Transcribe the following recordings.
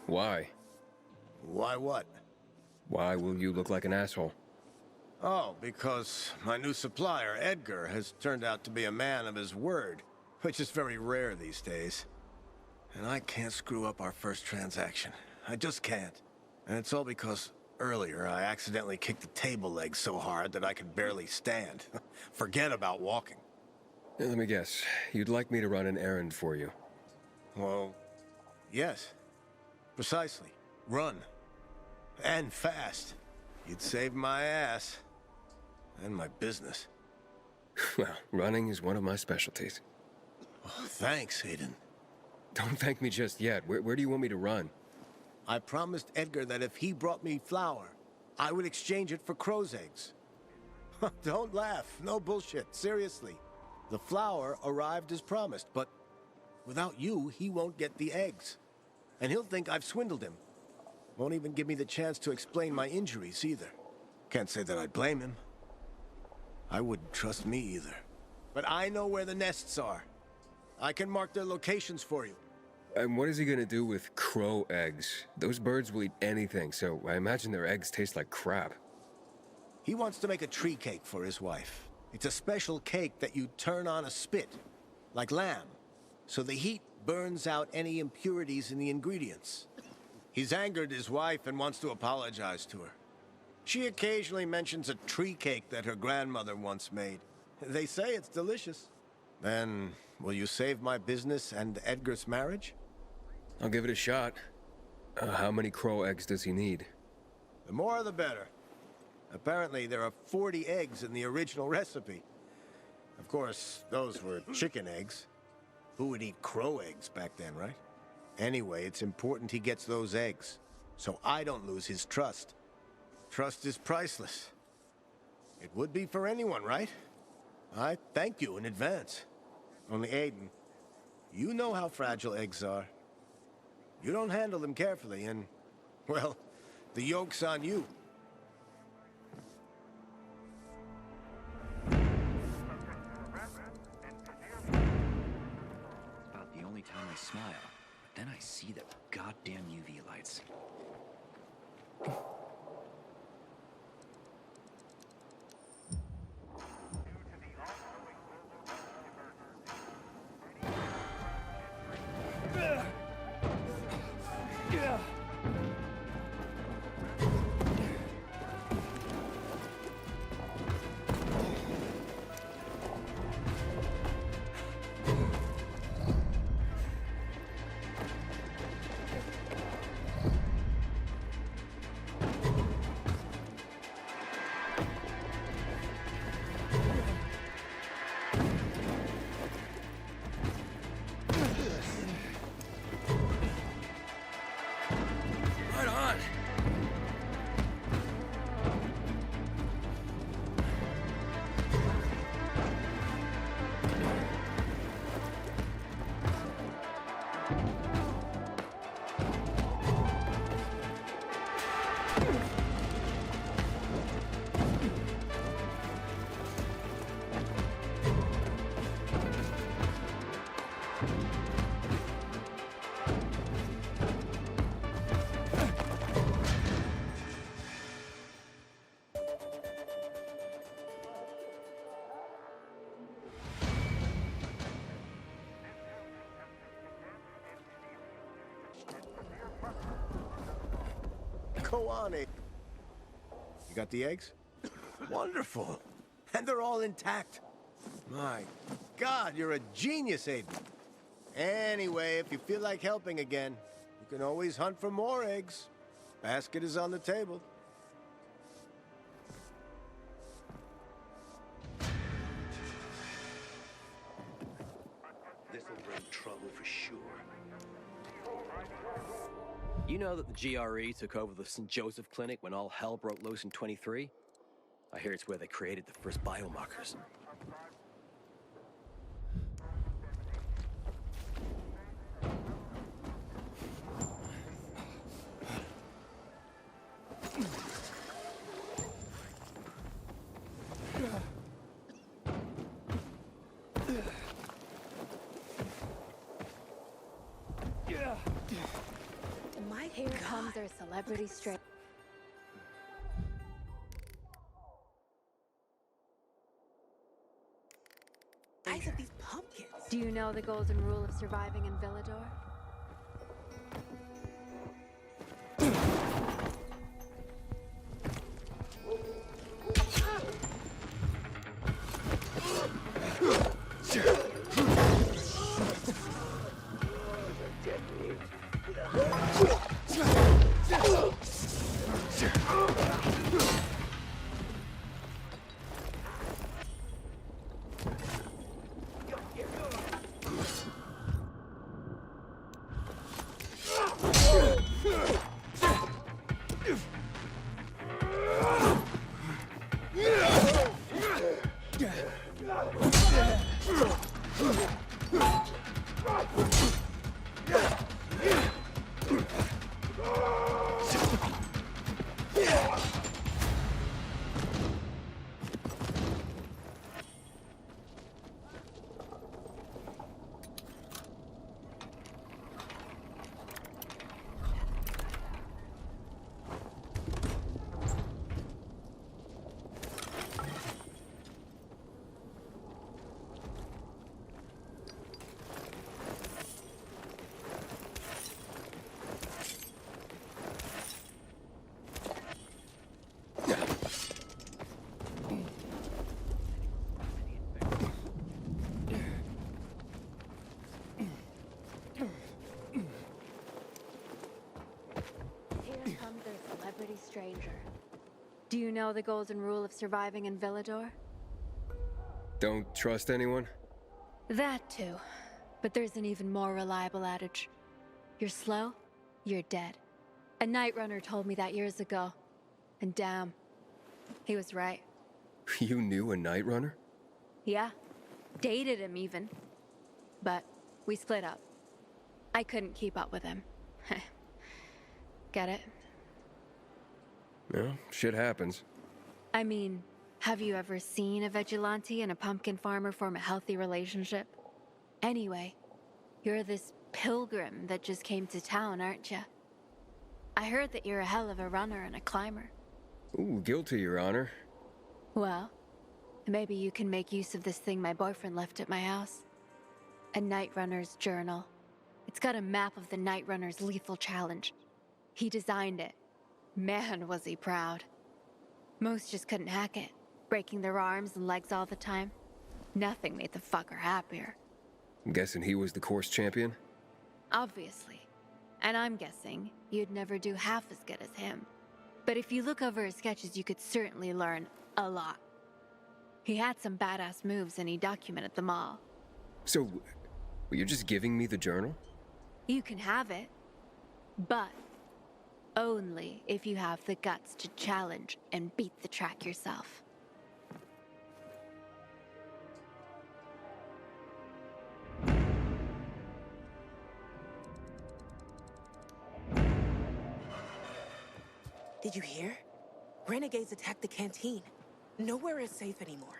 Why? Why what? Why will you look like an asshole? Oh, because my new supplier, Edgar, has turned out to be a man of his word, which is very rare these days. And I can't screw up our first transaction. I just can't. And it's all because earlier I accidentally kicked the table leg so hard that I could barely stand. Forget about walking. Let me guess. You'd like me to run an errand for you? Well, yes. Precisely. Run. And fast. You'd save my ass. And my business. Well, running is one of my specialties. Oh, thanks, Hayden. Don't thank me just yet. Where do you want me to run? I promised Edgar that if he brought me flour, I would exchange it for crow's eggs. Don't laugh. No bullshit. Seriously. The flour arrived as promised, but without you, he won't get the eggs. And he'll think I've swindled him. Won't even give me the chance to explain my injuries either. Can't say that I'd blame him. I wouldn't trust me either. But I know where the nests are. I can mark their locations for you. And what is he gonna do with crow eggs? Those birds will eat anything, so I imagine their eggs taste like crap. He wants to make a tree cake for his wife. It's a special cake that you turn on a spit, like lamb, so the heat burns out any impurities in the ingredients. He's angered his wife and wants to apologize to her. She occasionally mentions a tree cake that her grandmother once made. They say it's delicious. Then, will you save my business and Edgar's marriage? I'll give it a shot. How many crow eggs does he need? The more the better. Apparently, there are 40 eggs in the original recipe. Of course, those were chicken eggs. Who would eat crow eggs back then, right? Anyway, it's important he gets those eggs, so I don't lose his trust. Trust is priceless. It would be for anyone, right? I thank you in advance. Only Aiden, you know how fragile eggs are. You don't handle them carefully and, well, the yoke's on you. About the only time I smile, but then I see the goddamn UV lights. Go on, Abe. You got the eggs? Wonderful. And they're all intact. My God, you're a genius, Aiden. Anyway, if you feel like helping again, you can always hunt for more eggs. Basket is on the table. This'll bring trouble for sure. You know that the GRE took over the St. Joseph Clinic when all hell broke loose in 23? I hear it's where they created the first biomarkers. Here comes our celebrity straight. Size of these pumpkins. Do you know the golden rule of surviving in Villador? Stranger. Do you know the golden rule of surviving in Villador? Don't trust anyone? That too. But there's an even more reliable adage. You're slow, you're dead. A night runner told me that years ago. And damn, he was right. You knew a night runner? Yeah. Dated him even. But we split up. I couldn't keep up with him. Get it? Yeah, shit happens. I mean, have you ever seen a vigilante and a pumpkin farmer form a healthy relationship? Anyway, you're this pilgrim that just came to town, aren't you? I heard that you're a hell of a runner and a climber. Ooh, guilty, Your Honor. Well, maybe you can make use of this thing my boyfriend left at my house. A Night Runner's journal. It's got a map of the Night Runner's lethal challenge. He designed it. Man, was he proud. Most just couldn't hack it, breaking their arms and legs all the time. Nothing made the fucker happier. I'm guessing he was the course champion? Obviously. And I'm guessing you'd never do half as good as him. But if you look over his sketches, you could certainly learn a lot. He had some badass moves and he documented them all. So, you're just giving me the journal? You can have it, but only if you have the guts to challenge and beat the track yourself. Did you hear? Renegades attacked the canteen. Nowhere is safe anymore.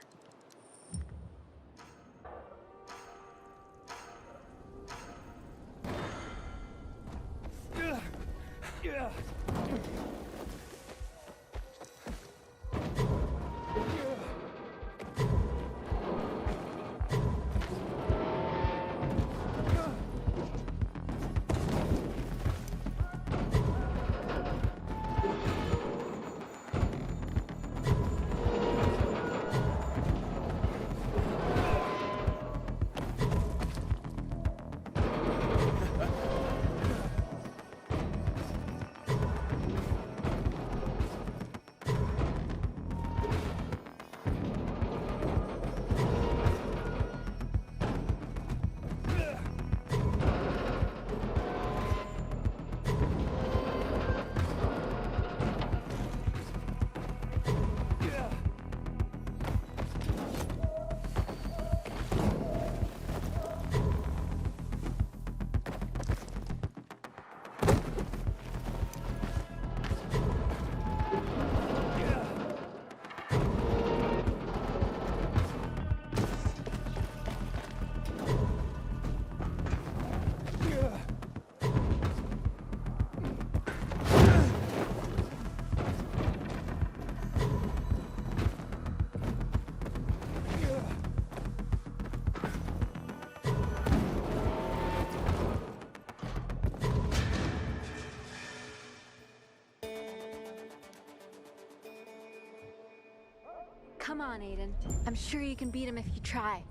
Come on, Aiden. I'm sure you can beat him if you try.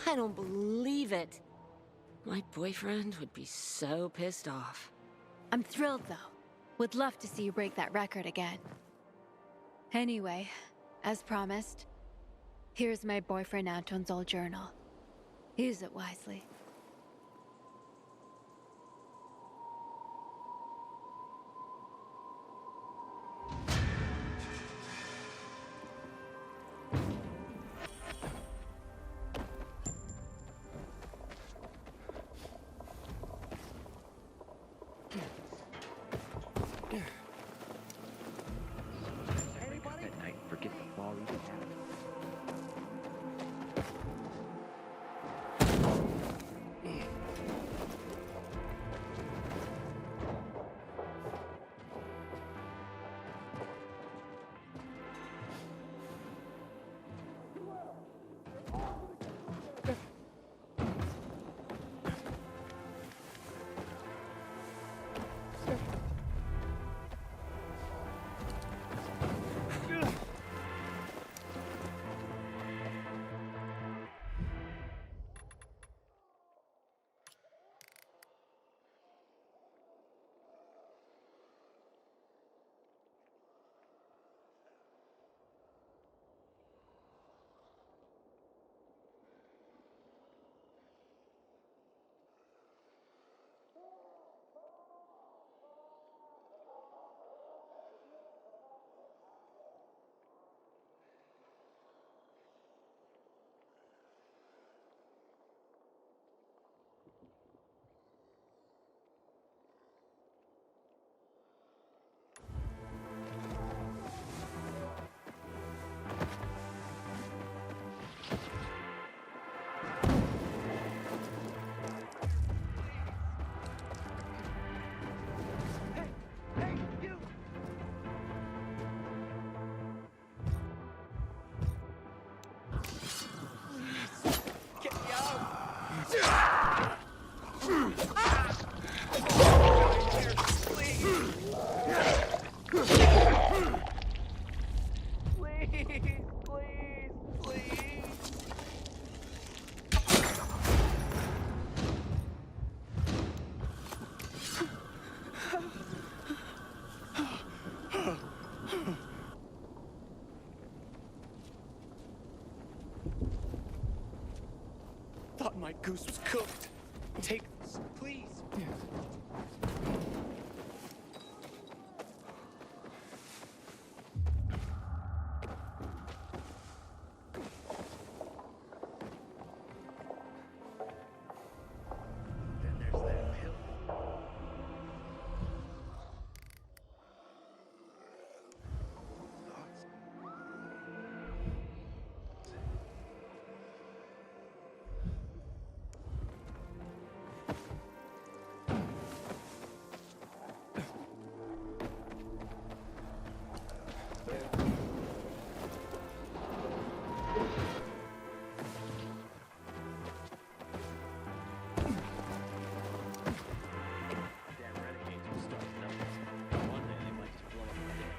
I don't believe it. My boyfriend would be so pissed off. I'm thrilled, though. Would love to see you break that record again. Anyway, as promised, here's my boyfriend Anton's old journal. Use it wisely. Wake up at night and forget the fall even happened. Thought my goose was cooked. Take this, please. Then there's that hill. Thoughts? Damn renegades will start numbers. One day they might just blow up the damn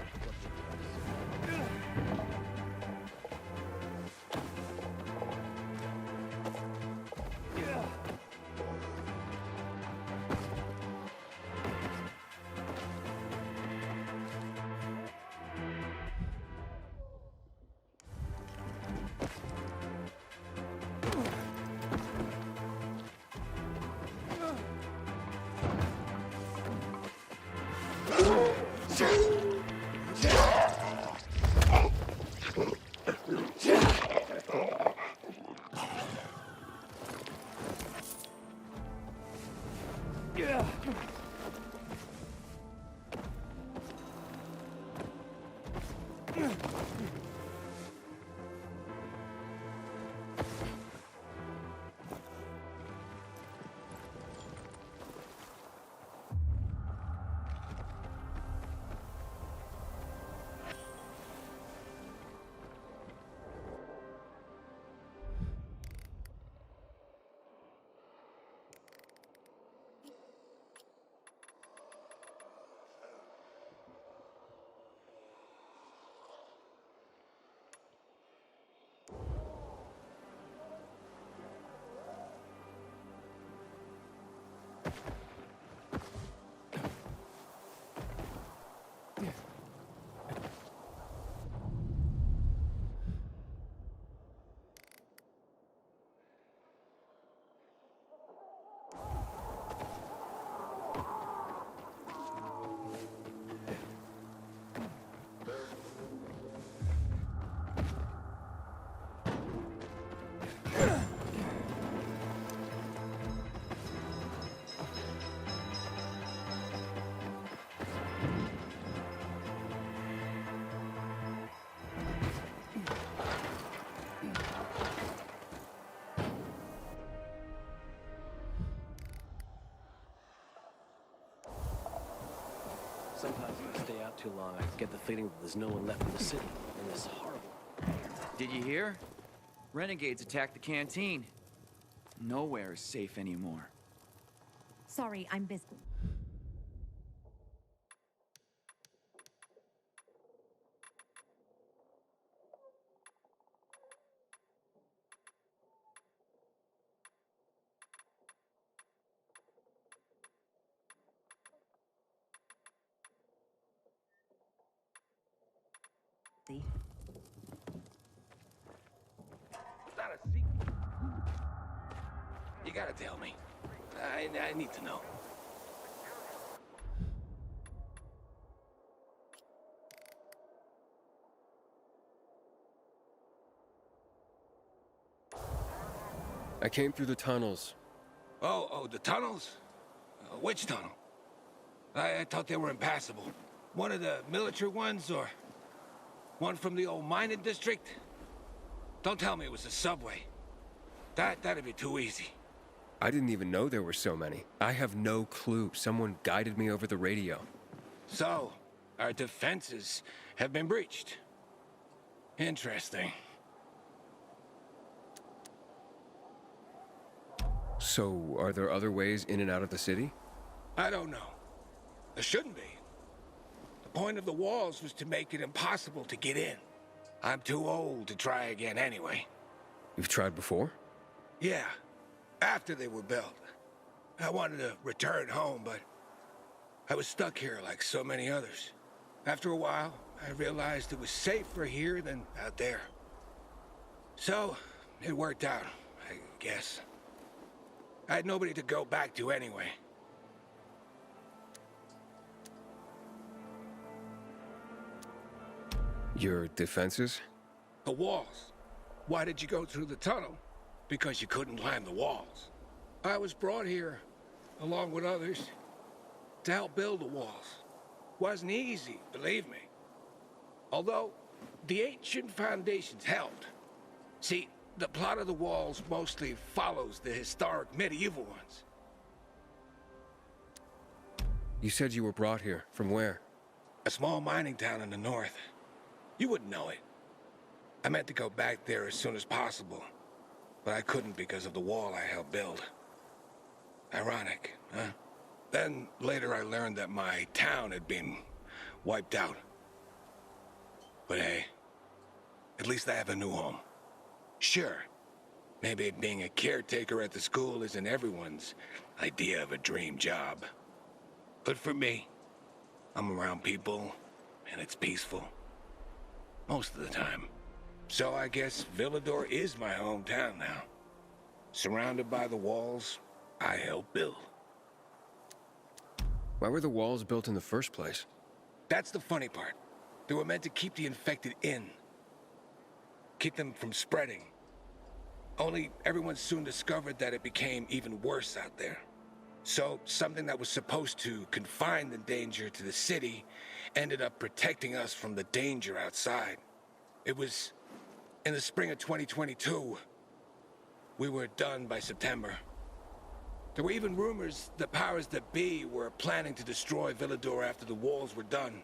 Sometimes if I stay out too long, I get the feeling that there's no one left in the city. And it's horrible. Did you hear? Renegades attacked the canteen. Nowhere is safe anymore. Sorry, I'm busy. It's not a secret. You gotta tell me. I need to know. I came through the tunnels. Oh, the tunnels? Which tunnel? I thought they were impassable. One of the military ones, or one from the old mining district? Don't tell me it was the subway. That'd be too easy. I didn't even know there were so many. I have no clue. Someone guided me over the radio. So, our defenses have been breached. Interesting. So, are there other ways in and out of the city? I don't know. There shouldn't be. The point of the walls was to make it impossible to get in. I'm too old to try again anyway. You've tried before? Yeah, after they were built. I wanted to return home, but I was stuck here like so many others. After a while, I realized it was safer here than out there. So, it worked out, I guess. I had nobody to go back to anyway. Your defenses? The walls. Why did you go through the tunnel? Because you couldn't climb the walls. I was brought here, along with others, to help build the walls. Wasn't easy, believe me. Although, the ancient foundations helped. See, the plot of the walls mostly follows the historic medieval ones. You said you were brought here. From where? A small mining town in the north. You wouldn't know it. I meant to go back there as soon as possible, but I couldn't because of the wall I helped build. Ironic, huh? Then later I learned that my town had been wiped out. But hey, at least I have a new home. Sure, maybe being a caretaker at the school isn't everyone's idea of a dream job. But for me, I'm around people, and it's peaceful. Most of the time. So I guess Villador is my hometown now. Surrounded by the walls I helped build. Why were the walls built in the first place? That's the funny part. They were meant to keep the infected in. Keep them from spreading. Only everyone soon discovered that it became even worse out there. So something that was supposed to confine the danger to the city ended up protecting us from the danger outside. It was in the spring of 2022. We were done by September. There were even rumors the powers that be were planning to destroy Villador after the walls were done.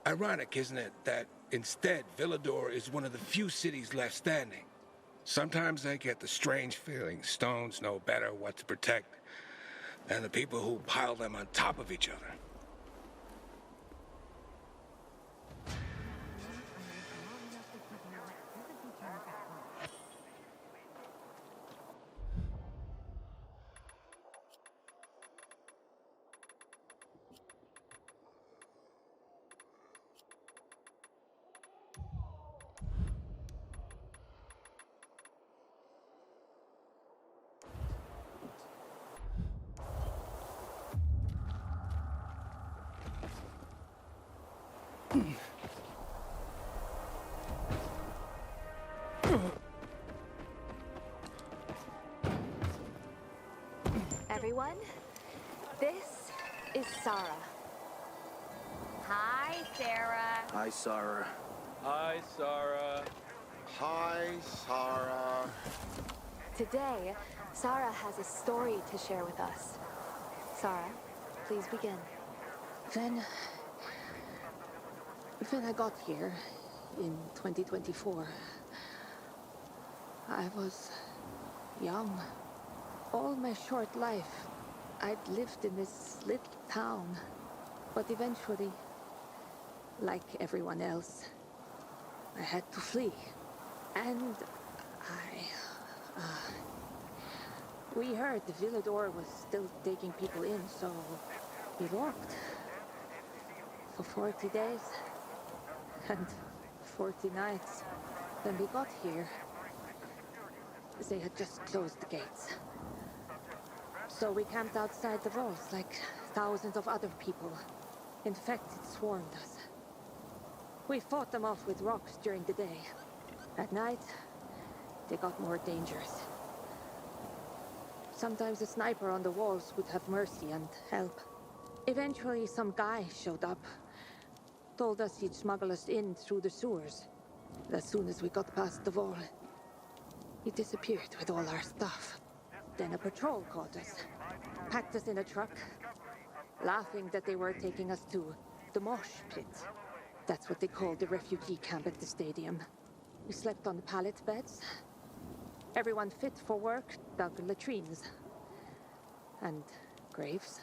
Ironic, isn't it, that instead Villador is one of the few cities left standing. Sometimes I get the strange feeling stones know better what to protect than the people who pile them on top of each other. everyone. This is Sarah. Hi, Sarah. Hi, Sarah. Hi, Sarah. Hi, Sarah. Today, Sarah has a story to share with us. Sarah, please begin. When I got here in 2024, I was young. All my short life, I'd lived in this little town. But eventually, like everyone else, I had to flee. And we heard the Villador was still taking people in, so we walked for 40 days and 40 nights. When we got here, they had just closed the gates. So we camped outside the walls like thousands of other people. Infected swarmed us. We fought them off with rocks during the day. At night, they got more dangerous. Sometimes a sniper on the walls would have mercy and help. Eventually, some guy showed up. Told us he'd smuggle us in through the sewers. As soon as we got past the wall, he disappeared with all our stuff. Then a patrol caught us, packed us in a truck, laughing that they were taking us to the mosh pit. That's what they called the refugee camp at the stadium. We slept on pallet beds. Everyone fit for work dug latrines. And graves.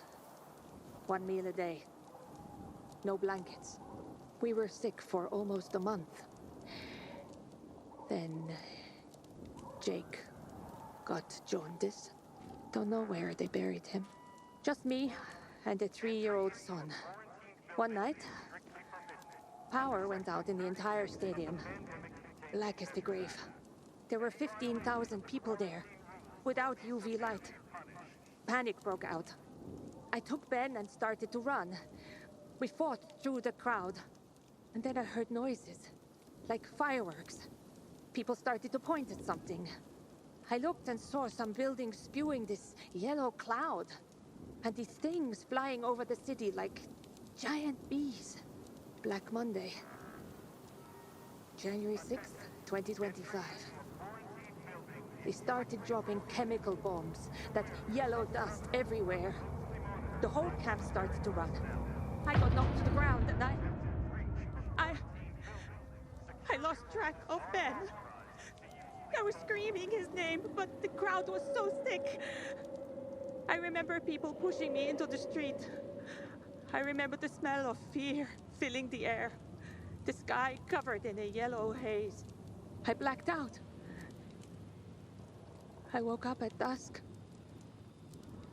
1 meal a day. No blankets. We were sick for almost a month. Then Jake got jaundice. Don't know where they buried him. Just me and a 3-year-old son. One night, power went out in the entire stadium. Black as the grave. There were 15,000 people there, without UV light. Panic broke out. I took Ben and started to run. We fought through the crowd. And then I heard noises, like fireworks. People started to point at something. I looked and saw some buildings spewing this yellow cloud. And these things flying over the city like giant bees. Black Monday. January 6th, 2025. They started dropping chemical bombs, that yellow dust everywhere. The whole camp started to run. I got knocked to the ground and I lost track of Ben. I was screaming his name, but the crowd was so thick. I remember people pushing me into the street. I remember the smell of fear filling the air. The sky covered in a yellow haze. I blacked out. I woke up at dusk,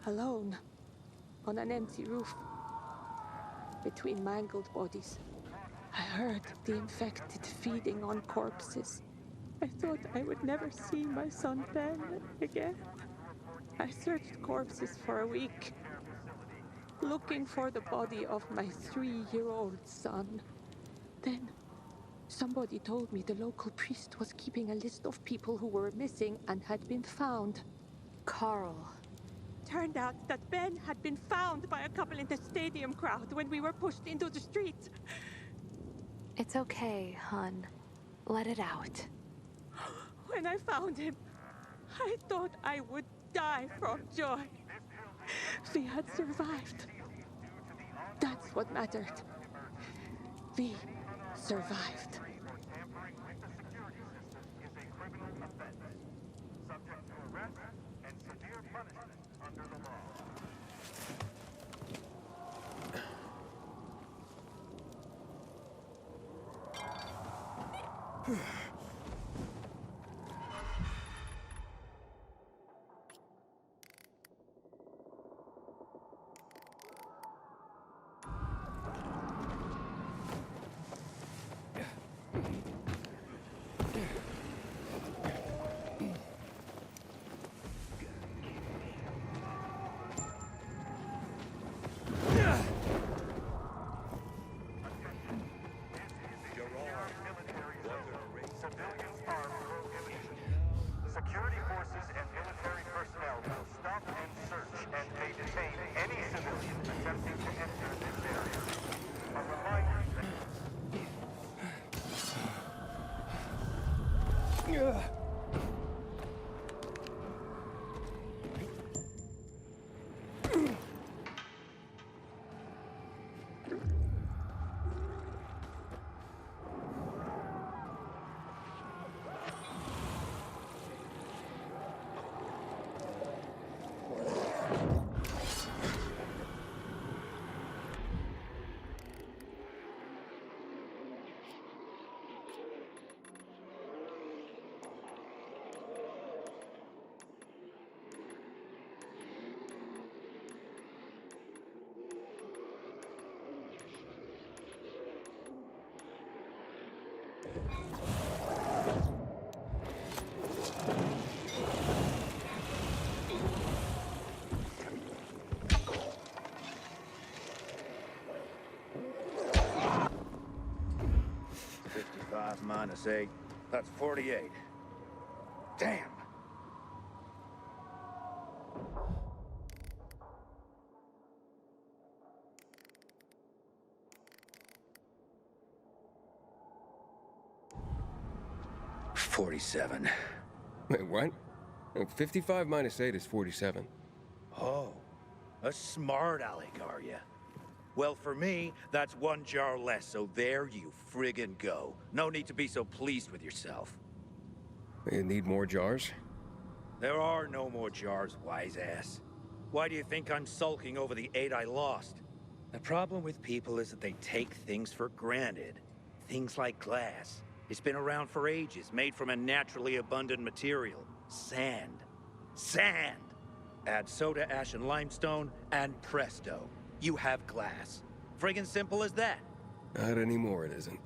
alone, on an empty roof, between mangled bodies. I heard the infected feeding on corpses. I thought I would never see my son Ben again. I searched corpses for a week, looking for the body of my 3-year-old son. Then, somebody told me the local priest was keeping a list of people who were missing and had been found. Carl. Turned out that Ben had been found by a couple in the stadium crowd when we were pushed into the street. It's okay, hon. Let it out. When I found him, I thought I would die from joy. We had survived. That's what mattered. We survived. minus 8. That's 48. Damn. $47. Wait, what? No, 55 minus 8 is 47. Oh, a smart aleck, are ya? Well, for me, that's 1 jar less, so there you friggin' go. No need to be so pleased with yourself. You need more jars? There are no more jars, wise ass. Why do you think I'm sulking over the 8 I lost? The problem with people is that they take things for granted. Things like glass. It's been around for ages, made from a naturally abundant material. Sand. Sand! Add soda ash and limestone, and presto. You have glass. Friggin' simple as that. Not anymore, it isn't.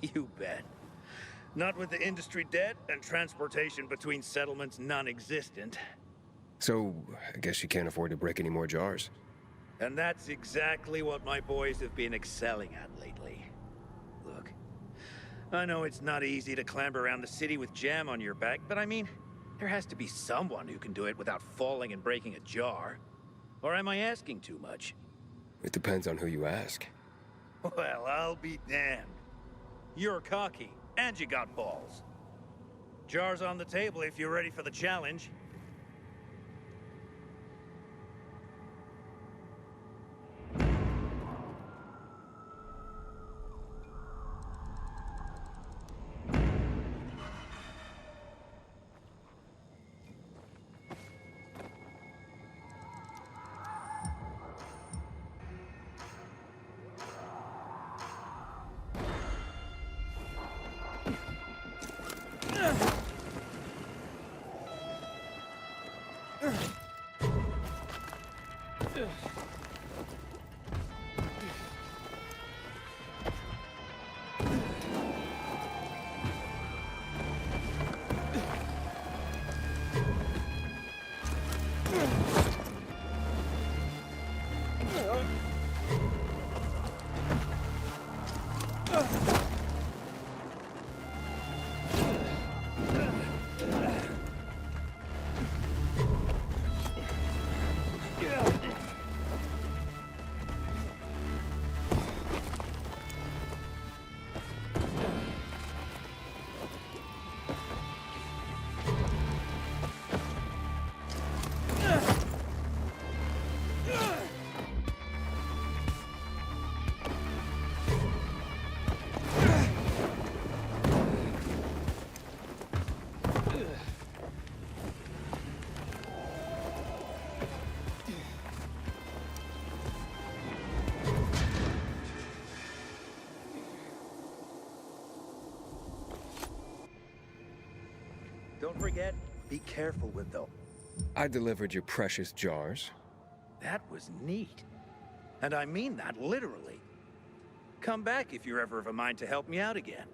You bet. Not with the industry dead and transportation between settlements non-existent. So, I guess you can't afford to break any more jars. And that's exactly what my boys have been excelling at lately. Look, I know it's not easy to clamber around the city with jam on your back, but I mean, there has to be someone who can do it without falling and breaking a jar. Or am I asking too much? It depends on who you ask. Well, I'll be damned. You're cocky, and you got balls. Jars on the table if you're ready for the challenge. Don't forget, be careful with them. I delivered your precious jars. That was neat. And I mean that literally. Come back if you're ever of a mind to help me out again.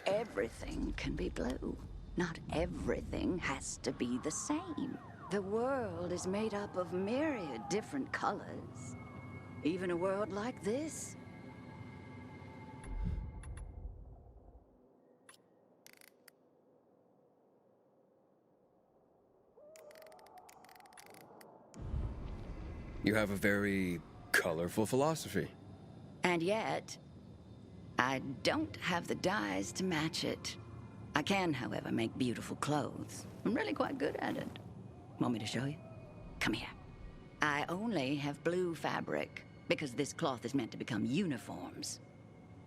Everything can be blue. Not everything has to be the same. The world is made up of myriad different colors. Even a world like this. You have a very colorful philosophy. And yet, I don't have the dyes to match it. I can, however, make beautiful clothes. I'm really quite good at it. Want me to show you? Come here. I only have blue fabric, because this cloth is meant to become uniforms.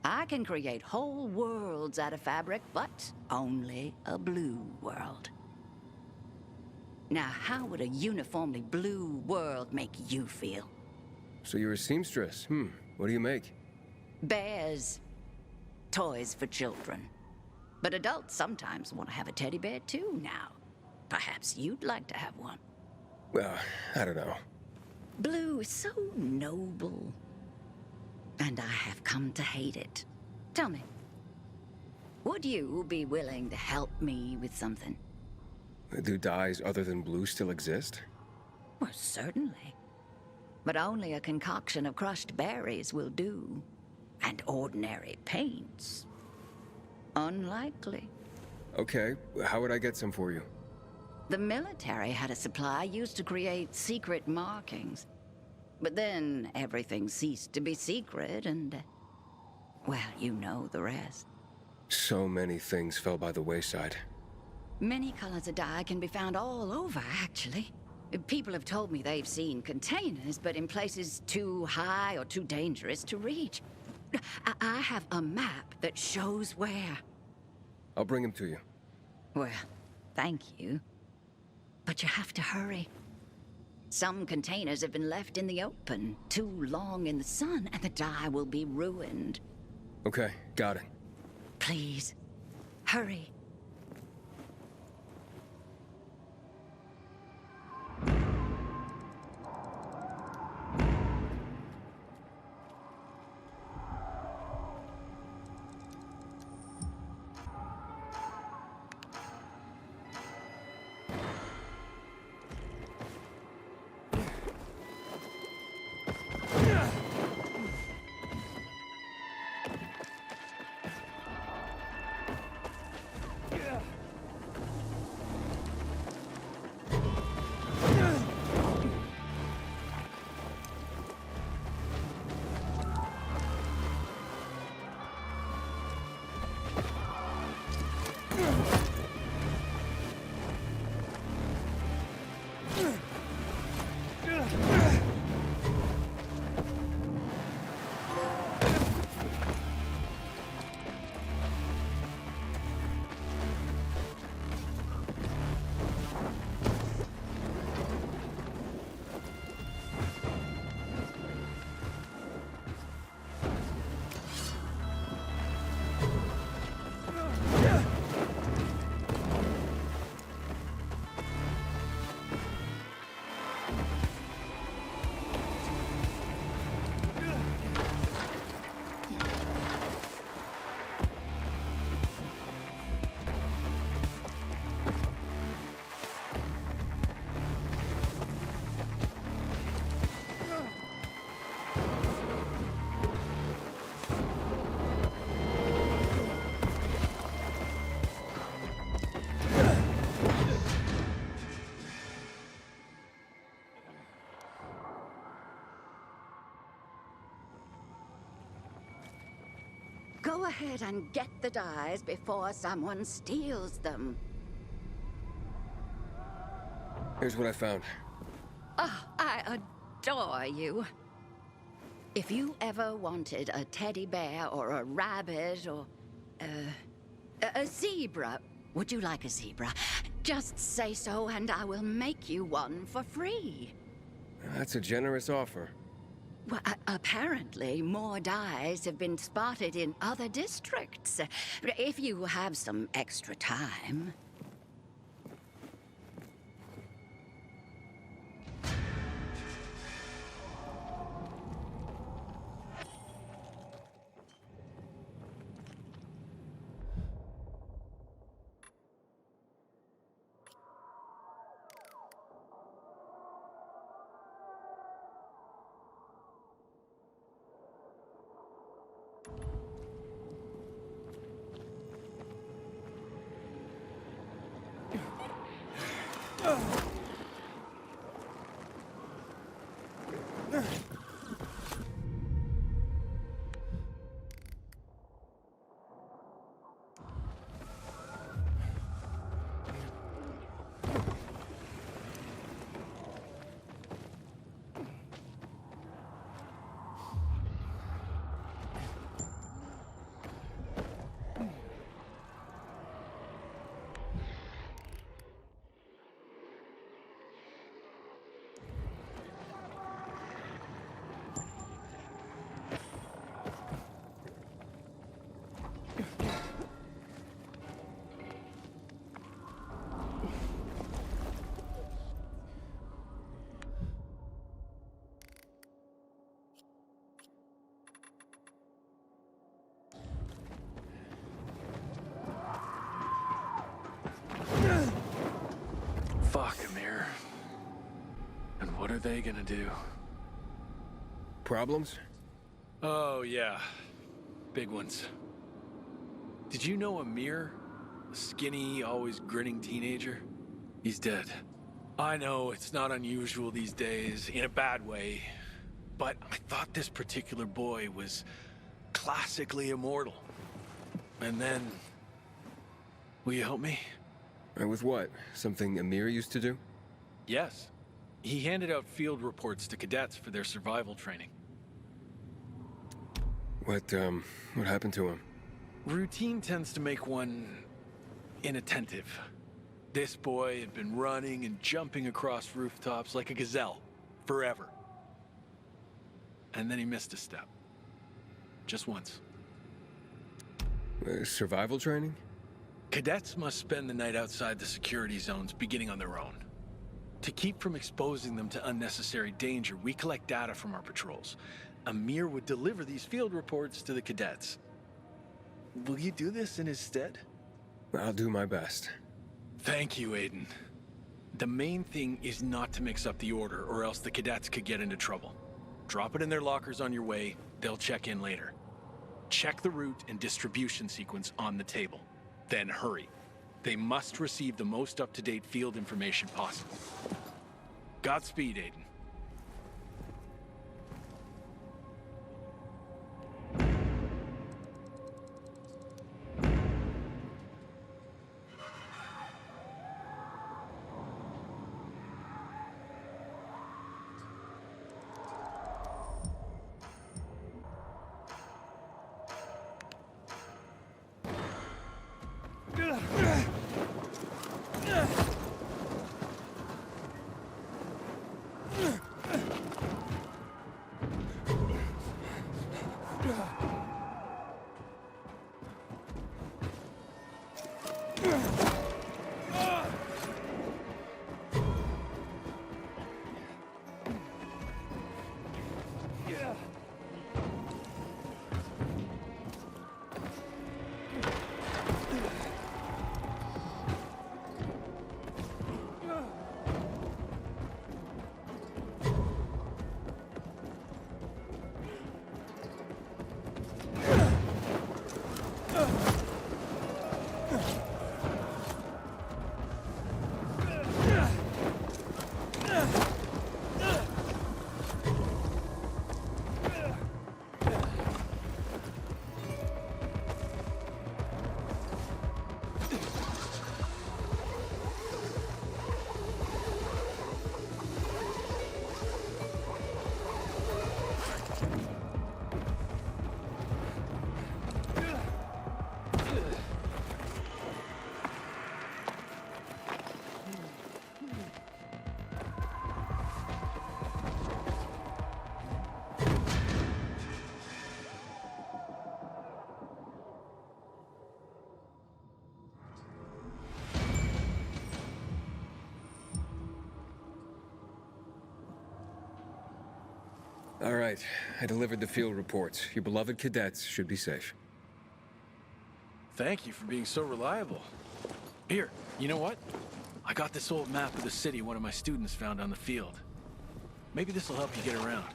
I can create whole worlds out of fabric, but only a blue world. Now, how would a uniformly blue world make you feel? So you're a seamstress. What do you make? Bears. Toys for children. But adults sometimes want to have a teddy bear too now. Perhaps you'd like to have one. Well, I don't know. Blue is so noble. And I have come to hate it. Tell me, would you be willing to help me with something? Do dyes other than blue still exist? Well, certainly. But only a concoction of crushed berries will do. And ordinary paints. Unlikely. Okay, how would I get some for you? The military had a supply used to create secret markings. But then everything ceased to be secret and... well, you know the rest. So many things fell by the wayside. Many colors of dye can be found all over, actually. People have told me they've seen containers, but in places too high or too dangerous to reach. I have a map that shows where. I'll bring him to you. Well, thank you. But you have to hurry. Some containers have been left in the open, too long in the sun, and the dye will be ruined. Okay, got it. Please, hurry. Go ahead and get the dies before someone steals them. Here's what I found. Oh, I adore you. If you ever wanted a teddy bear or a rabbit or a zebra, would you like a zebra? Just say so and I will make you one for free. That's a generous offer. Well, apparently more dies have been spotted in other districts. If you have some extra time. Fuck, Amir. And what are they gonna do? Problems? Oh, yeah. Big ones. Did you know Amir? A skinny, always grinning teenager? He's dead. I know it's not unusual these days, in a bad way, but I thought this particular boy was classically immortal. And then... will you help me? With what? Something Amir used to do? Yes. He handed out field reports to cadets for their survival training. What happened to him? Routine tends to make one inattentive. This boy had been running and jumping across rooftops like a gazelle, forever. And then he missed a step. Just once. Survival training? Cadets must spend the night outside the security zones, beginning on their own. To keep from exposing them to unnecessary danger, we collect data from our patrols. Amir would deliver these field reports to the cadets. Will you do this in his stead? I'll do my best. Thank you, Aiden. The main thing is not to mix up the order, or else the cadets could get into trouble. Drop it in their lockers on your way, they'll check in later. Check the route and distribution sequence on the table. Then hurry. They must receive the most up-to-date field information possible. Godspeed, Aiden. right. I delivered the field reports. Your beloved cadets should be safe. Thank you for being so reliable. Here, you know what? I got this old map of the city one of my students found on the field. Maybe this will help you get around.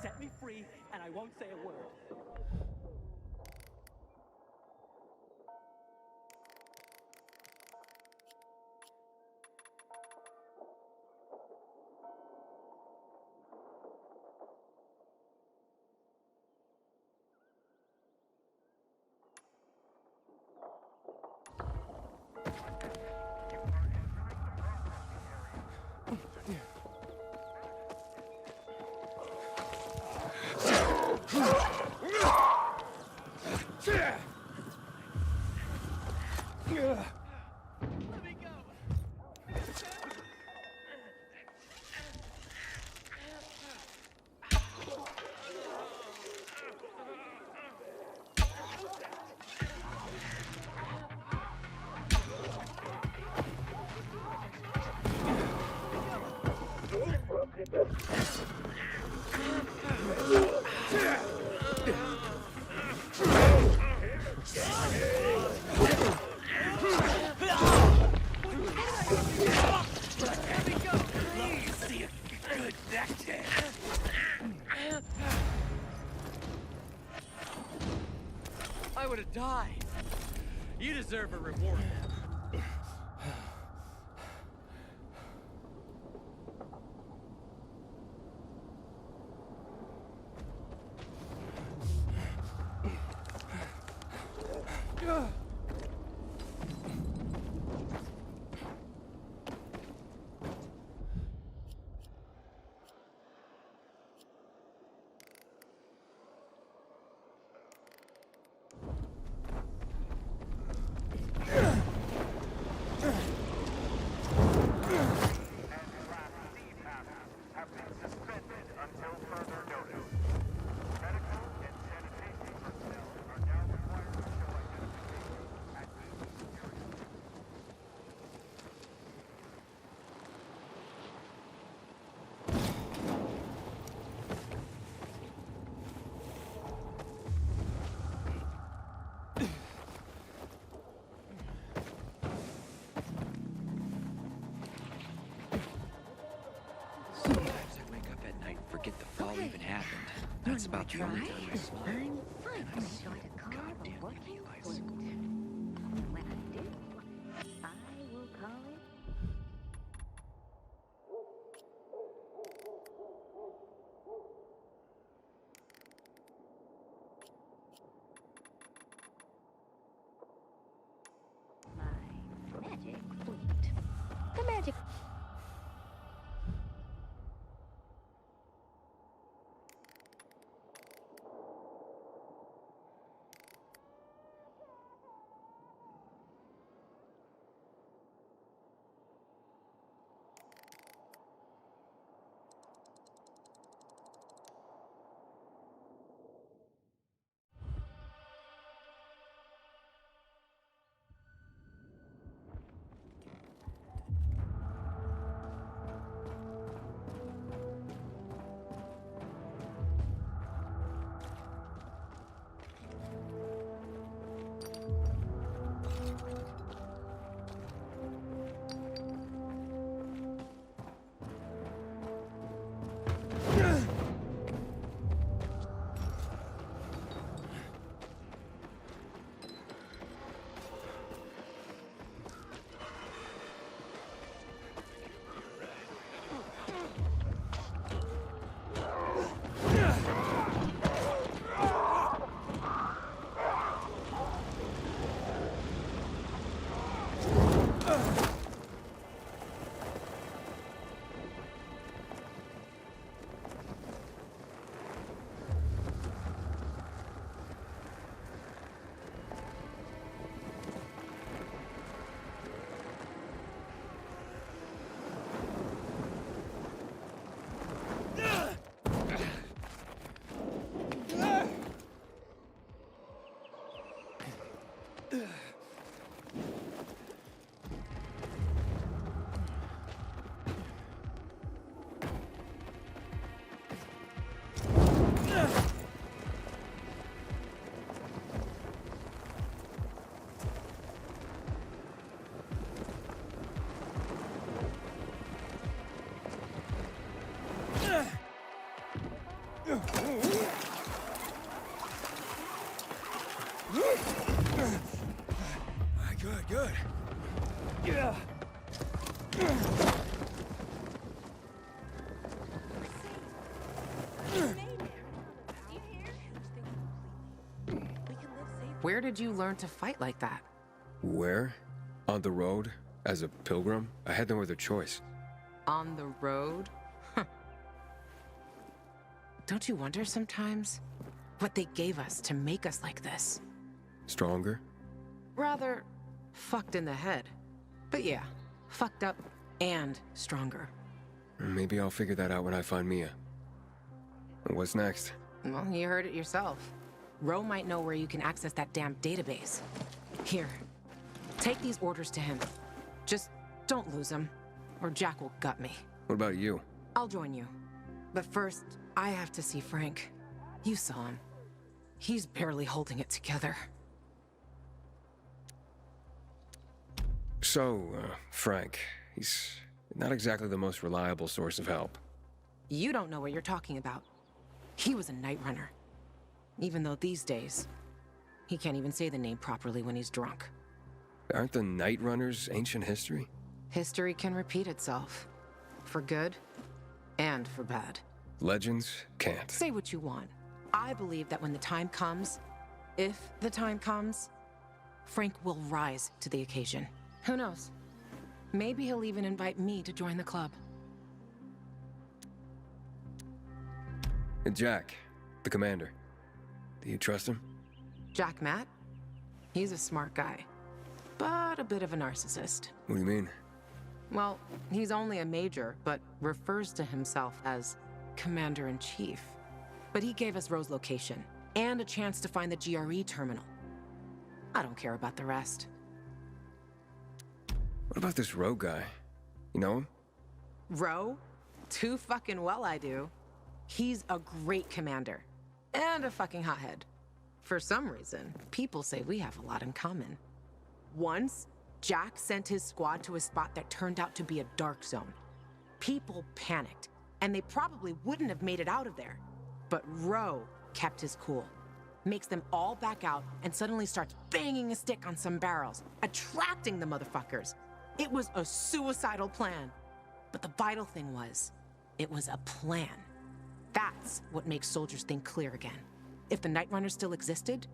Set me free, and I won't say a word. I would have died. You deserve a reward. Sometimes I wake up at night and forget the fall even happened. That's about the only time I smile. And I see a goddamn bicycle. When I do, I will call it. My magic fleet. The magic. Good, good. Yeah. Where did you learn to fight like that? Where? On the road? As a pilgrim? I had no other choice. On the road? Huh. Don't you wonder sometimes what they gave us to make us like this? Stronger? Rather, fucked in the head. But yeah, fucked up and stronger. Maybe I'll figure that out when I find Mia. What's next? Well, you heard it yourself. Ro might know where you can access that damn database. Here, take these orders to him. Just don't lose them, or Jack will gut me. What about you? I'll join you. But first, I have to see Frank. You saw him. He's barely holding it together. So, Frank, he's not exactly the most reliable source of help. You don't know what you're talking about. He was a night runner. Even though these days, he can't even say the name properly when he's drunk. Aren't the Night Runners ancient history? History can repeat itself. For good and for bad. Legends can't. Say what you want. I believe that when the time comes, if the time comes, Frank will rise to the occasion. Who knows? Maybe he'll even invite me to join the club. And Jack, the commander. Do you trust him? Jack Matt? He's a smart guy, but a bit of a narcissist. What do you mean? Well, he's only a major, but refers to himself as Commander-in-Chief. But he gave us Ro's location, and a chance to find the GRE terminal. I don't care about the rest. What about this Ro guy? You know him? Ro? Too fucking well I do. He's a great commander. And a fucking hothead. For some reason, people say we have a lot in common. Once, Jack sent his squad to a spot that turned out to be a dark zone. People panicked, and they probably wouldn't have made it out of there. But Ro kept his cool. Makes them all back out and suddenly starts banging a stick on some barrels, attracting the motherfuckers. It was a suicidal plan. But the vital thing was, it was a plan. That's what makes soldiers think clear again. If the Night Runner still existed,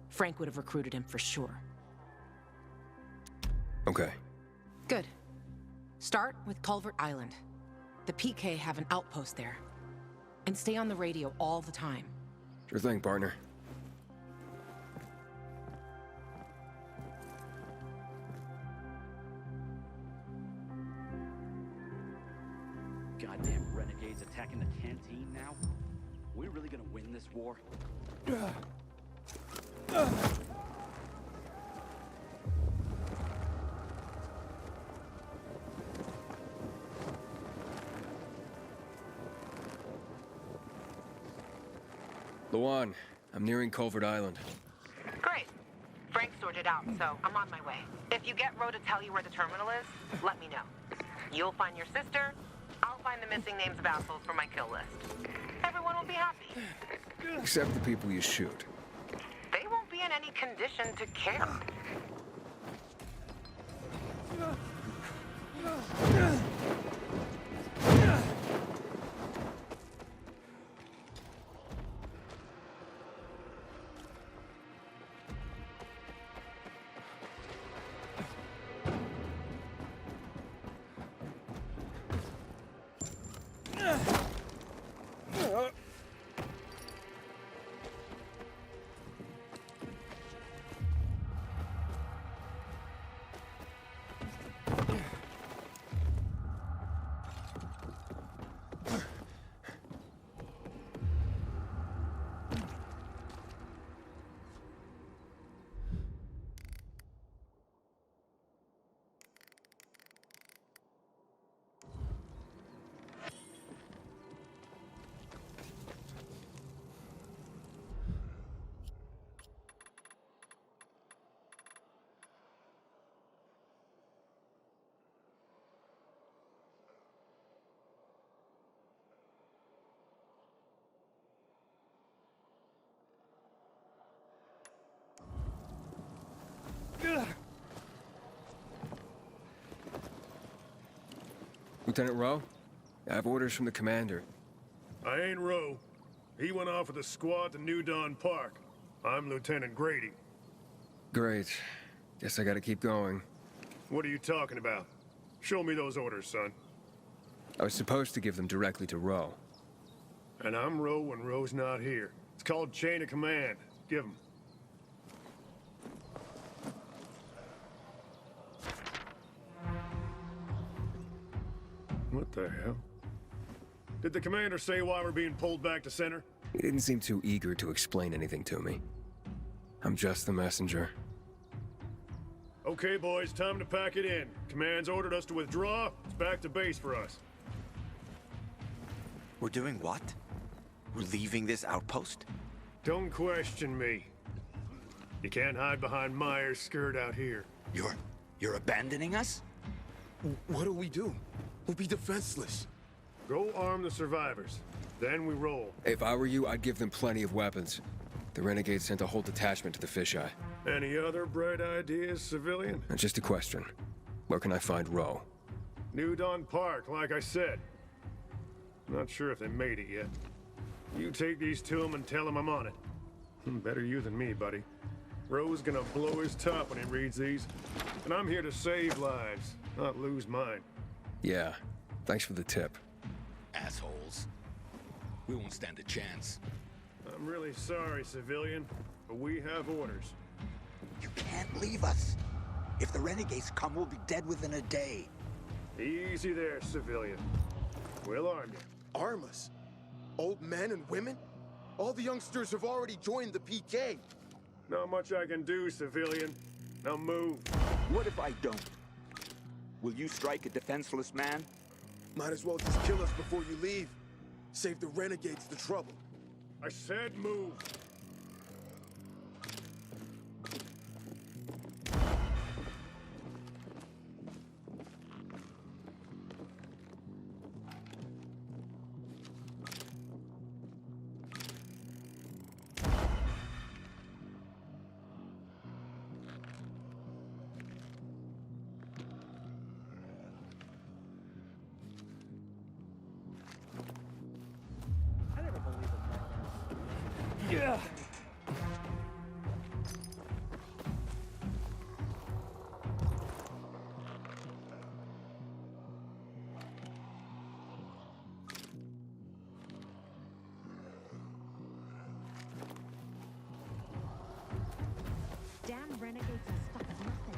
Frank would have recruited him for sure. Okay. Good. Start with Culvert Island. The PK have an outpost there. And stay on the radio all the time. Sure thing, partner. Goddamn renegades attacking the canteen now? We're really gonna win this war? Luan, I'm nearing Culvert Island. Great. Frank sorted out, so I'm on my way. If you get Ro to tell you where the terminal is, let me know. You'll find your sister, I'll find the missing names of assholes for my kill list. Everyone will be happy. Except the people you shoot. They won't be in any condition to care. Lieutenant Rowe? I have orders from the commander. I ain't Rowe. He went off with a squad to New Dawn Park. I'm Lieutenant Grady. Great. Guess I gotta keep going. What are you talking about? Show me those orders, son. I was supposed to give them directly to Rowe. And I'm Rowe when Rowe's not here. It's called chain of command. Give him. What the hell? Did the commander say why we're being pulled back to center? He didn't seem too eager to explain anything to me. I'm just the messenger. Okay, boys, time to pack it in. Command's ordered us to withdraw. It's back to base for us. We're doing what? We're leaving this outpost? Don't question me. You can't hide behind Myers' skirt out here. You're abandoning us? What do we do? We'll be defenseless. Go arm the survivors. Then we roll. If I were you, I'd give them plenty of weapons. The Renegades sent a whole detachment to the fisheye. Any other bright ideas, civilian? Just a question. Where can I find Rowe? New Dawn Park, like I said. Not sure if they made it yet. You take these to him and tell him I'm on it. Better you than me, buddy. Rowe's gonna blow his top when he reads these. And I'm here to save lives, not lose mine. Yeah. Thanks for the tip. Assholes. We won't stand a chance. I'm really sorry, civilian, but we have orders. You can't leave us. If the Renegades come, we'll be dead within a day. Easy there, civilian. We'll arm you. Arm us? Old men and women? All the youngsters have already joined the PK. Not much I can do, civilian. Now move. What if I don't? Will you strike a defenseless man? Might as well just kill us before you leave. Save the Renegades the trouble. I said move. Yeah. Damn renegades are stuck at nothing.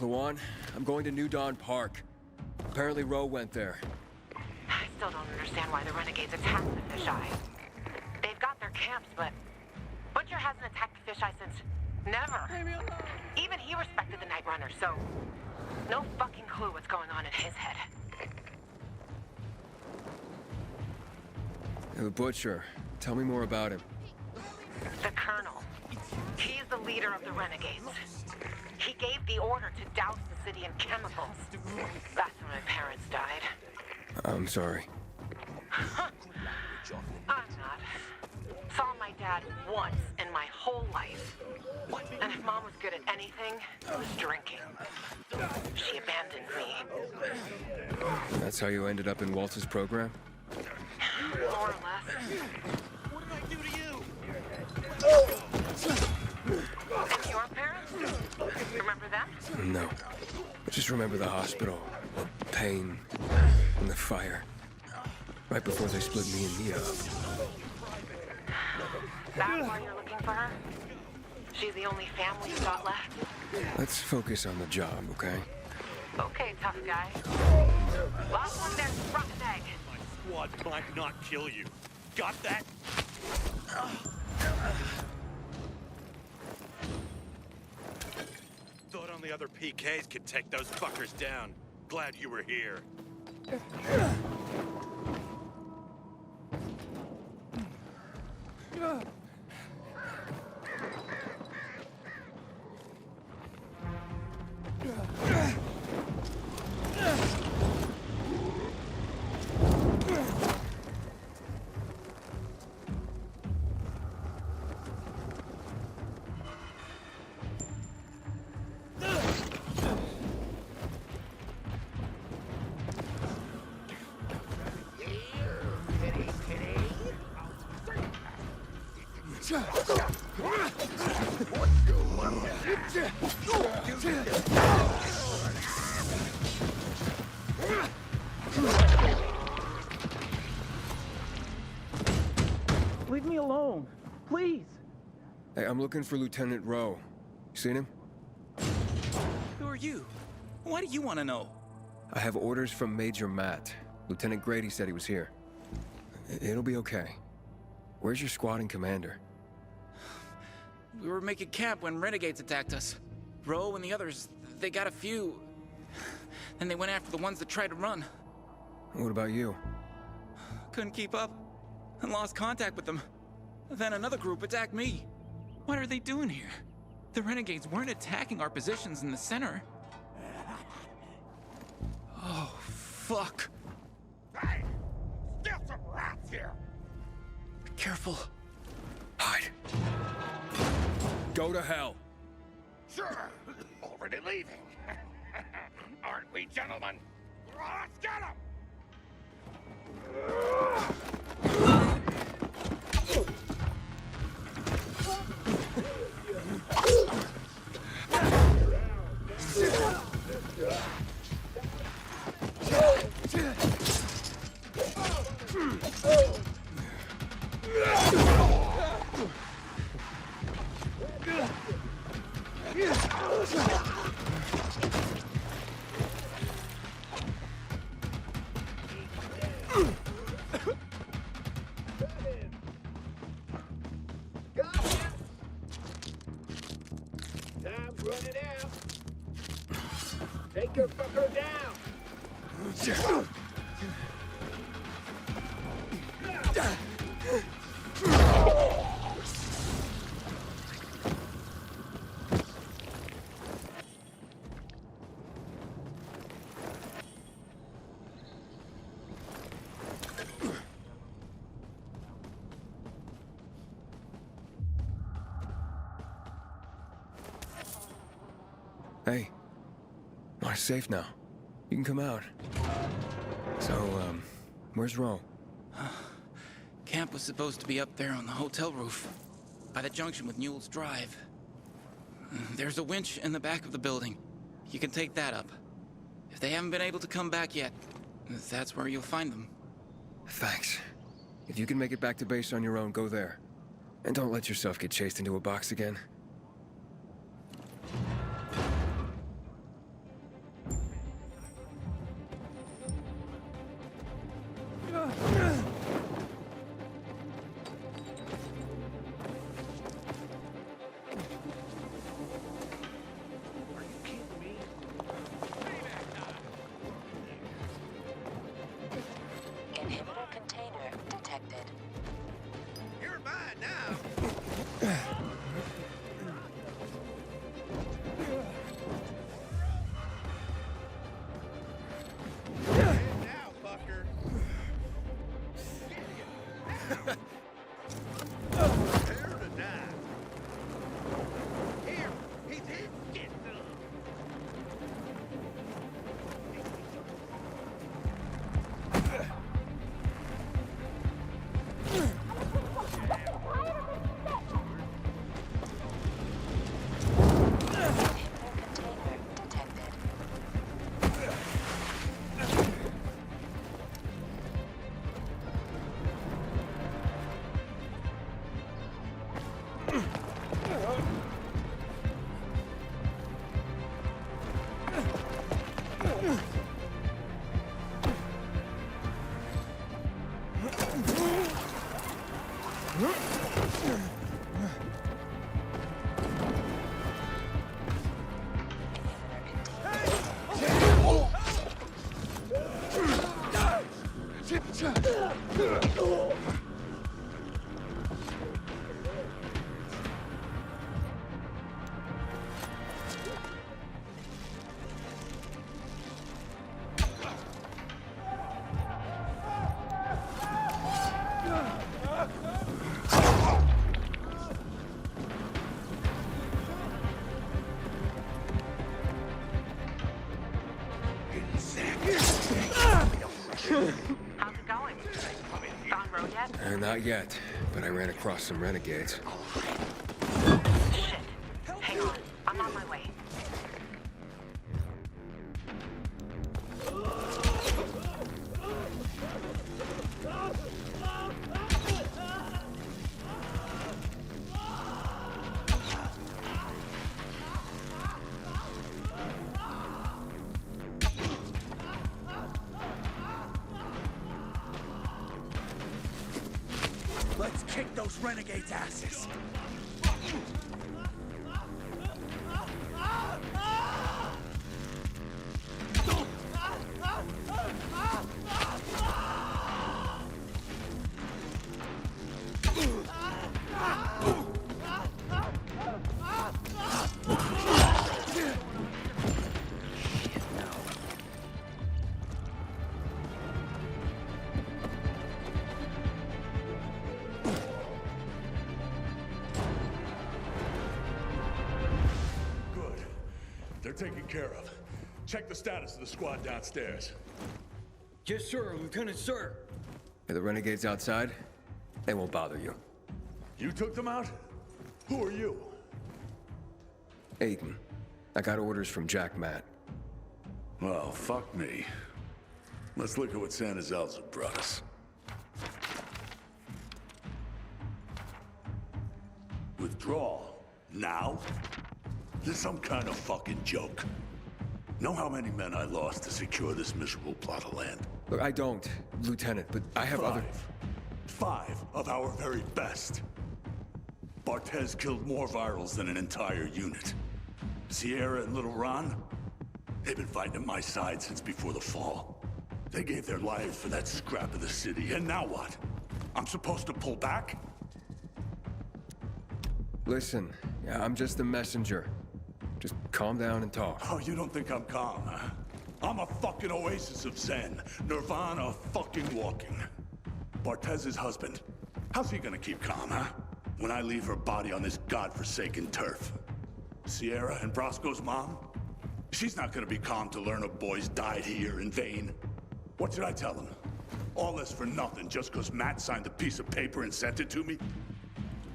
Luan, I'm going to New Dawn Park. Apparently Rowe went there. I still don't understand why the Renegades attacked the fisheye. They've got their camps, but Butcher hasn't attacked the fisheye since never. Even he respected the Night Runner, so no fucking clue what's going on in his head. The Butcher. Tell me more about him. The Colonel. He's the leader of the Renegades. He gave the order to douse the city in chemicals. That's when my parents died. I'm sorry. I'm not. Saw my dad once in my whole life. And if Mom was good at anything, it was drinking. She abandoned me. That's how you ended up in Waltz's program? More or less. What did I do to you? And your parents? Remember them? No. I just remember the hospital, the pain, and the fire. Right before they split me and Mia up. That's why you're looking for her? She's the only family you got left? Let's focus on the job, okay? Okay, tough guy. Last one there's rough egg. My squad might not kill you. Got that? Thought only other PKs could take those fuckers down. Glad you were here. Leave me alone, please. Hey, I'm looking for Lieutenant Rowe. You seen him? Who are you? Why do you want to know? I have orders from Major Matt. Lieutenant Grady said he was here. It'll be okay. Where's your squad and commander? We were making camp when renegades attacked us. Rowe and the others, they got a few. Then they went after the ones that tried to run. What about you? Couldn't keep up and lost contact with them. Then another group attacked me. What are they doing here? The renegades weren't attacking our positions in the center. Oh, fuck. Hey! Still some rats here! Careful. Hide. Go to hell. Sure. Already leaving. Aren't we, gentlemen? Let's get him! Time's running out. Take your fucker down. Hey. We're safe now. You can come out. So, where's Rowe? Camp was supposed to be up there on the hotel roof, by the junction with Newell's Drive. There's a winch in the back of the building. You can take that up. If they haven't been able to come back yet, that's where you'll find them. Thanks. If you can make it back to base on your own, go there. And don't let yourself get chased into a box again. Inhibitor container detected. You're mine now. Now, fucker. Prepare to die. Here, he's hit. Get some. How's it going? Found Rose's yet? Not yet, but I ran across some renegades. Hang on. I'm on my way. Let's kick those renegades' asses. They're taken care of. Check the status of the squad downstairs. Yes, sir, Lieutenant, sir. Are the renegades outside? They won't bother you. You took them out? Who are you? Aiden. I got orders from Jack Matt. Well, fuck me. Let's look at what Santa Zelza brought us. Withdrawal? Now? This some kind of fucking joke. Know how many men I lost to secure this miserable plot of land? Look, I don't, Lieutenant, but I have other... Five of our very best. Bartez killed more virals than an entire unit. Sierra and Little Ron, they've been fighting at my side since before the fall. They gave their lives for that scrap of the city, and now what? I'm supposed to pull back? Listen, I'm just a messenger. Just calm down and talk. Oh, you don't think I'm calm, huh? I'm a fucking oasis of zen. Nirvana fucking walking. Bartez's husband. How's he gonna keep calm, huh? When I leave her body on this godforsaken turf. Sierra and Brosco's mom? She's not gonna be calm to learn her boys died here in vain. What should I tell him? All this for nothing just because Matt signed a piece of paper and sent it to me?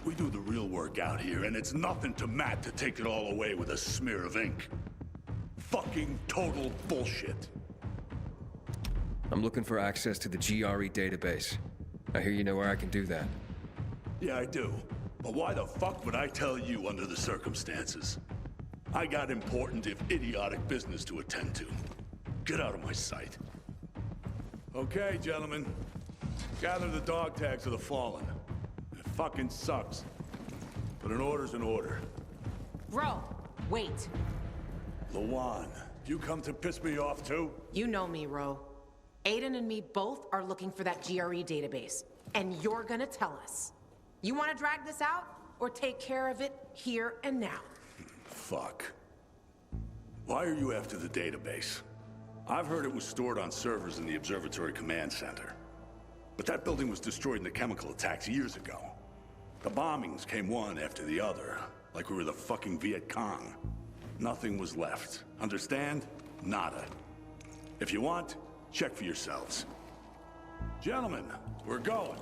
We do the real work out here, and it's nothing to Matt to take it all away with a smear of ink. Fucking total bullshit. I'm looking for access to the GRE database. I hear you know where I can do that. Yeah, I do. But why the fuck would I tell you under the circumstances? I got important, if idiotic, business to attend to. Get out of my sight. Okay, gentlemen. Gather the dog tags of the fallen. It fucking sucks. But an order's an order. Bro, wait. Lawan, you come to piss me off too? You know me, Ro. Aiden and me both are looking for that GRE database. And you're gonna tell us. You wanna drag this out? Or take care of it here and now? Fuck. Why are you after the database? I've heard it was stored on servers in the Observatory Command Center. But that building was destroyed in the chemical attacks years ago. The bombings came one after the other, like we were the fucking Viet Cong. Nothing was left. Understand? Nada. If you want, check for yourselves. Gentlemen, we're going.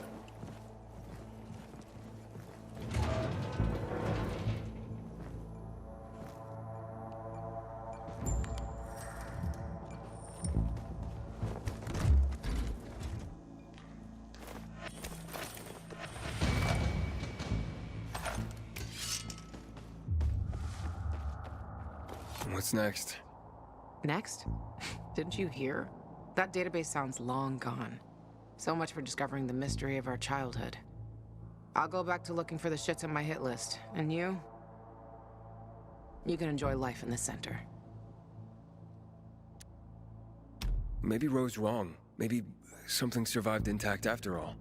What's next? Next? Didn't you hear? That database sounds long gone. So much for discovering the mystery of our childhood. I'll go back to looking for the shits on my hit list. And you? You can enjoy life in the center. Maybe Ro's wrong. Maybe something survived intact after all.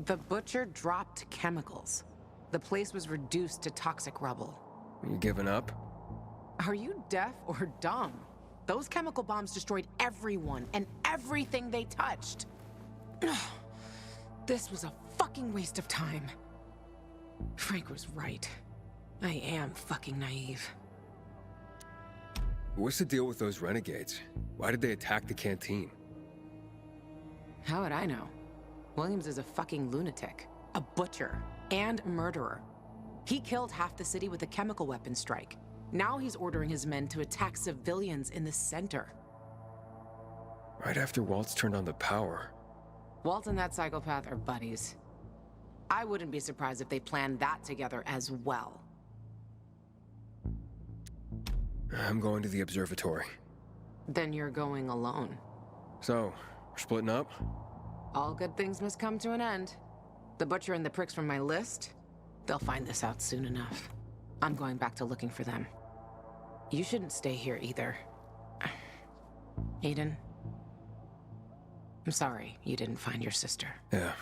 The butcher dropped chemicals. The place was reduced to toxic rubble. You giving up? Are you deaf or dumb? Those chemical bombs destroyed everyone and everything they touched. This was a fucking waste of time. Frank was right. I am fucking naive. What's the deal with those renegades? Why did they attack the canteen? How would I know? Williams is a fucking lunatic, a butcher, and a murderer. He killed half the city with a chemical weapon strike. Now he's ordering his men to attack civilians in the center. Right after Waltz turned on the power. Walt and that psychopath are buddies. I wouldn't be surprised if they planned that together as well. I'm going to the observatory. Then you're going alone. So, we're splitting up? All good things must come to an end. The butcher and the pricks from my list, they'll find this out soon enough. I'm going back to looking for them. You shouldn't stay here either. Aiden, I'm sorry you didn't find your sister. Yeah,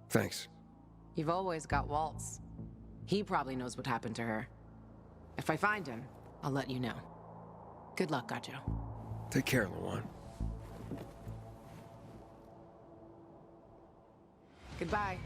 thanks. You've always got Waltz. He probably knows what happened to her. If I find him, I'll let you know. Good luck, Gajo. Take care, Lawan. Goodbye.